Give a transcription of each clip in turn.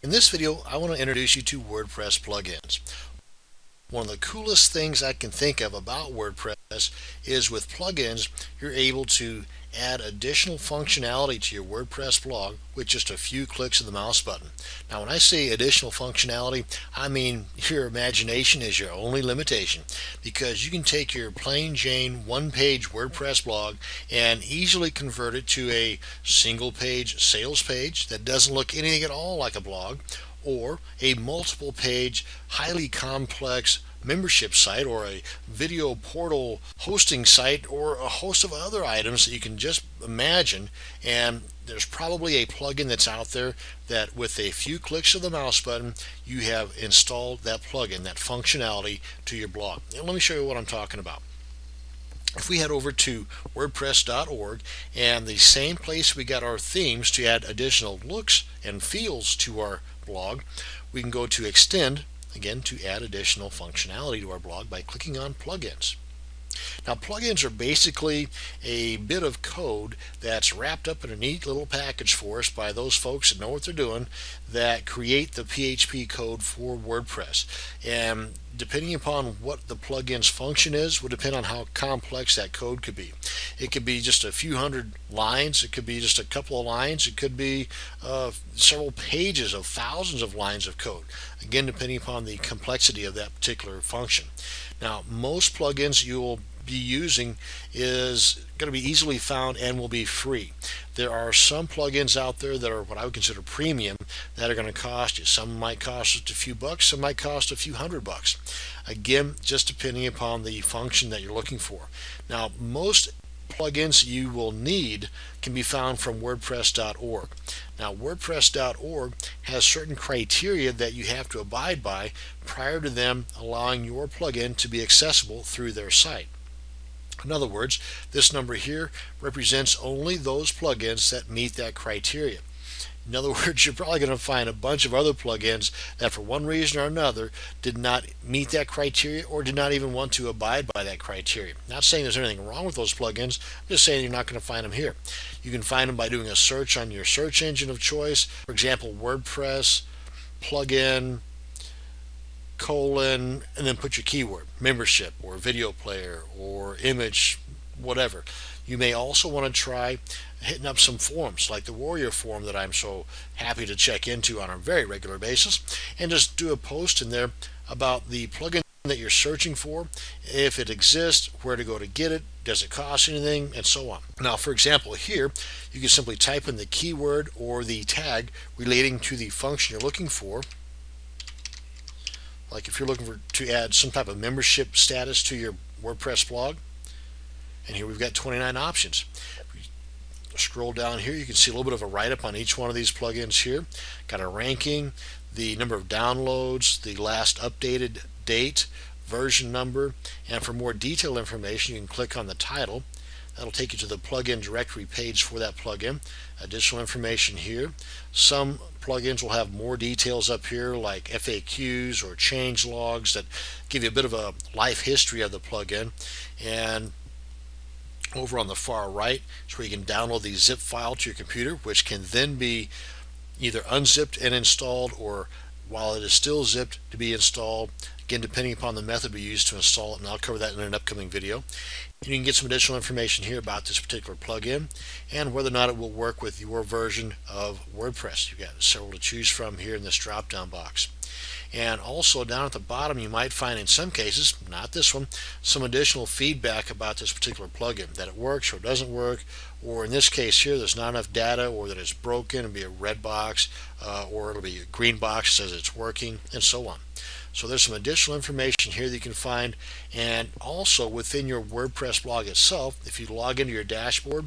In this video, I want to introduce you to WordPress plugins. One of the coolest things I can think of about WordPress is with plugins, you're able to add additional functionality to your WordPress blog with just a few clicks of the mouse button. Now, when I say additional functionality, I mean your imagination is your only limitation, because you can take your plain Jane one-page WordPress blog and easily convert it to a single-page sales page that doesn't look anything at all like a blog, or a multiple page, highly complex membership site, or a video portal hosting site, or a host of other items that you can just imagine. And there's probably a plugin that's out there that with a few clicks of the mouse button you have installed that plugin, that functionality to your blog. And let me show you what I'm talking about. If we head over to WordPress.org, and the same place we got our themes to add additional looks and feels to our blog, we can go to Extend, again, to add additional functionality to our blog by clicking on Plugins. Now, plugins are basically a bit of code that's wrapped up in a neat little package for us by those folks that know what they're doing, that create the PHP code for WordPress. And depending upon what the plugin's function is, will depend on how complex that code could be. It could be just a few hundred lines, it could be just a couple of lines, it could be several pages of thousands of lines of code, again depending upon the complexity of that particular function. Now, most plugins you will be using is going to be easily found and will be free. There are some plugins out there that are what I would consider premium that are going to cost you. Some might cost just a few bucks, some might cost a few $100. Again, just depending upon the function that you're looking for. Now, most plugins you will need can be found from WordPress.org. Now, WordPress.org has certain criteria that you have to abide by prior to them allowing your plugin to be accessible through their site. In other words, this number here represents only those plugins that meet that criteria. In other words, you're probably going to find a bunch of other plugins that for one reason or another did not meet that criteria or did not even want to abide by that criteria. Not saying there's anything wrong with those plugins, I'm just saying you're not going to find them here. You can find them by doing a search on your search engine of choice. For example, WordPress plugin colon, and then put your keyword, membership or video player or image, whatever. You may also want to try hitting up some forums like the Warrior forum that I'm so happy to check into on a very regular basis, and just do a post in there about the plugin that you're searching for, if it exists, where to go to get it, does it cost anything, and so on. Now, for example, here you can simply type in the keyword or the tag relating to the function you're looking for. Like if you're looking to add some type of membership status to your WordPress blog, and here we've got 29 options. If we scroll down here, you can see a little bit of a write-up on each one of these plugins here. Got a ranking, the number of downloads, the last updated date, version number, and for more detailed information you can click on the title. That'll take you to the plugin directory page for that plugin. Additional information here. Some plugins will have more details up here like FAQs or change logs that give you a bit of a life history of the plugin. And over on the far right is where you can download the zip file to your computer, which can then be either unzipped and installed, or while it is still zipped, to be installed, again depending upon the method we use to install it, and I'll cover that in an upcoming video. And you can get some additional information here about this particular plugin and whether or not it will work with your version of WordPress. You've got several to choose from here in this drop down box. And also down at the bottom you might find, in some cases, not this one, some additional feedback about this particular plugin, that it works or doesn't work, or in this case here there's not enough data, or that it's broken. It'll be a red box, or it'll be a green box that says it's working, and so on. So there's some additional information here that you can find. And also within your WordPress blog itself, if you log into your dashboard,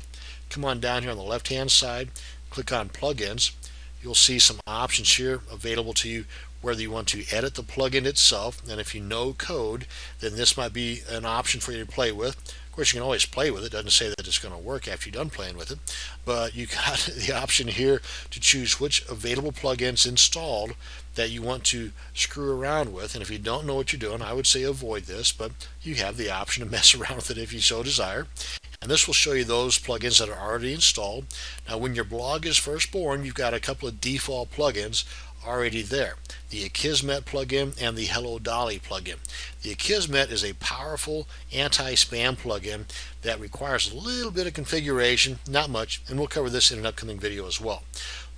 come on down here on the left hand side, click on plugins, you'll see some options here available to you, whether you want to edit the plugin itself, and if you know code, then this might be an option for you to play with. Of course, you can always play with it. It doesn't say that it's going to work after you're done playing with it, but you got the option here to choose which available plugins installed that you want to screw around with. And if you don't know what you're doing, I would say avoid this, but you have the option to mess around with it if you so desire. And this will show you those plugins that are already installed. Now, when your blog is first born, you've got a couple of default plugins. already there. The Akismet plugin and the Hello Dolly plugin. The Akismet is a powerful anti-spam plugin that requires a little bit of configuration, not much, and we'll cover this in an upcoming video as well.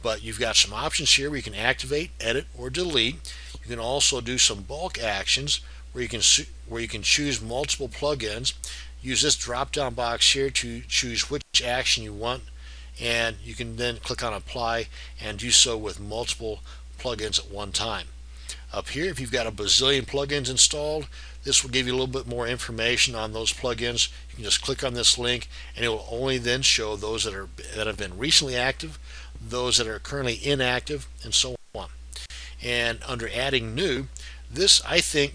But you've got some options here where you can activate, edit, or delete. You can also do some bulk actions where you can choose multiple plugins. Use this drop-down box here to choose which action you want, and you can then click on apply and do so with multiple plugins at one time. Up here, if you've got a bazillion plugins installed, this will give you a little bit more information on those plugins. You can just click on this link and it will only then show those that have been recently active, those that are currently inactive, and so on. And under adding new, this I think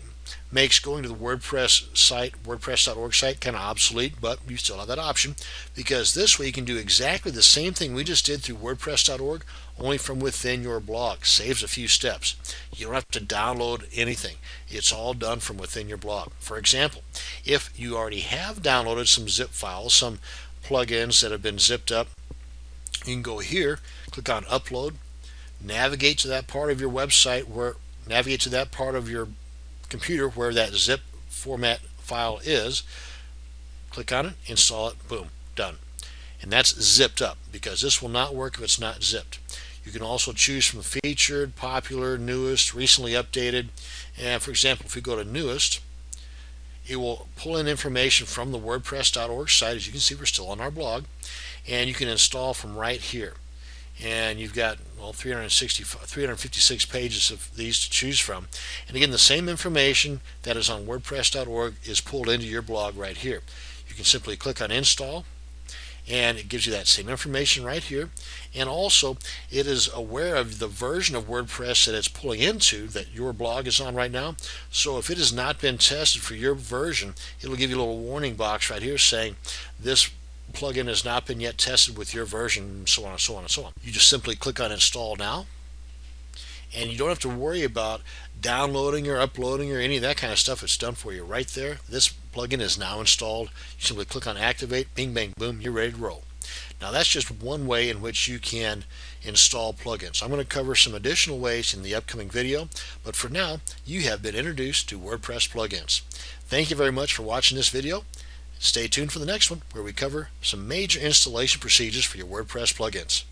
makes going to the WordPress site, WordPress.org site, kind of obsolete, but you still have that option, because this way you can do exactly the same thing we just did through WordPress.org, only from within your blog. Saves a few steps. You don't have to download anything. It's all done from within your blog. For example, if you already have downloaded some zip files, some plugins that have been zipped up, you can go here, click on upload, navigate to that part of your website navigate to that part of your computer where that zip format file is, click on it, install it, boom, done. And that's zipped up, because this will not work if it's not zipped. You can also choose from featured, popular, newest, recently updated, and for example, if we go to newest, it will pull in information from the WordPress.org site. As you can see, we're still on our blog, and you can install from right here. And you've got 356 pages of these to choose from. And again, the same information that is on WordPress.org is pulled into your blog right here. You can simply click on install, and it gives you that same information right here. And also, it is aware of the version of WordPress that it's pulling into, that your blog is on right now. So if it has not been tested for your version, it'll give you a little warning box right here saying this plugin has not been yet tested with your version, and so on and so on and so on. You just simply click on install now, and you don't have to worry about downloading or uploading or any of that kind of stuff. It's done for you right there. This plugin is now installed. You simply click on activate, bing bang boom, you're ready to roll. Now that's just one way in which you can install plugins. I'm going to cover some additional ways in the upcoming video, but for now you have been introduced to WordPress plugins. Thank you very much for watching this video. Stay tuned for the next one, where we cover some major installation procedures for your WordPress plugins.